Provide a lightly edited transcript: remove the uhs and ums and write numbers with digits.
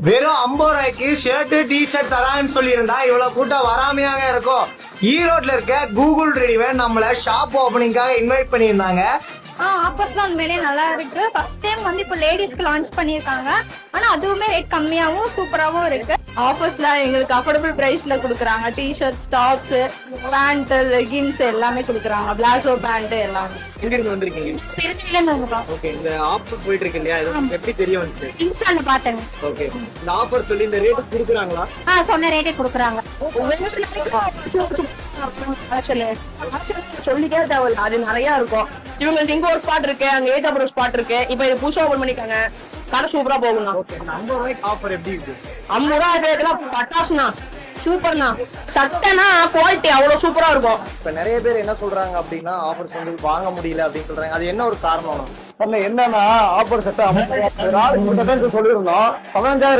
வெறும் 50 ரூபாய்க்கு shirt T shirt தரான்னு சொல்லியிருந்தா இவ்வளவு கூட்டம் வராமையாக இருக்கும். ஈரோட்ல இருக்க கூகுள் ரெடிமேட் நம்மள ஷாப் ஓபனிங்காக இன்வைட் பண்ணியிருந்தாங்க. ஆஃபர்ஸ்லாம் உண்மையிலேயே நல்லா இருக்கு. ஃபர்ஸ்ட் டைம் வந்து இப்போ லேடிஸ்க்கு லான்ச் பண்ணிருக்காங்க. ஆனா அதுவுமே ரேட் கம்மியாவும் சூப்பராவும் இருக்கு. ஆஃபர்ஸ்லாம் எங்களுக்கு அஃபோர்டபுள் பிரைஸ்ல கொடுக்குறாங்க. டிஷர்ட்ஸ், டாப்ஸ், பேண்ட், லெகின்ஸ் எல்லாமே கொடுக்குறாங்க. பிளாசோ பேண்ட் எல்லாமே. எங்க இருந்து வந்திருக்கீங்க? ஓகே, இந்த ஆஃபர் போயிட்டு இருக்கு இல்லையா, இது எப்படி தெரிய வந்துச்சு? இன்ஸ்டால பாத்தேங்க. ஓகே, இந்த ஆஃபர் சொல்லி இந்த ரேட் கொடுக்குறாங்களா? சொன்ன ரேட்டே கொடுக்குறாங்க. சொல்லிக்கே தேவையில்ல, அது நிறைய இருக்கும். இவங்களுக்கு இங்க ஒரு ஸ்பாட் இருக்கு, அங்க ஏகப்பட்ட ஒரு ஸ்பாட் இருக்கு. இப்ப இது புதுசா ஓபன் பண்ணிருக்காங்க. கடை சூப்பரா போகும்ண்ணா. ஓகே, 50 ரூபாய்க்கு ஆஃபர் எப்படி இருக்கு? 50 ரூபாய் இதெல்லாம் பட்டாசுண்ணா, சூப்பர்ண்ணா. சட்டைனா குவாலிட்டி அவ்வளவு சூப்பரா இருக்கும். இப்ப நிறைய பேர் என்ன சொல்றாங்க அப்படின்னா ஆஃபர்ஸ் வந்து வாங்க முடியல அப்படின்னு சொல்றாங்க. அது என்ன ஒரு காரணம்? என்னன்னா ஆஃபர் சட்டை சொல்லிருந்தோம் 15,000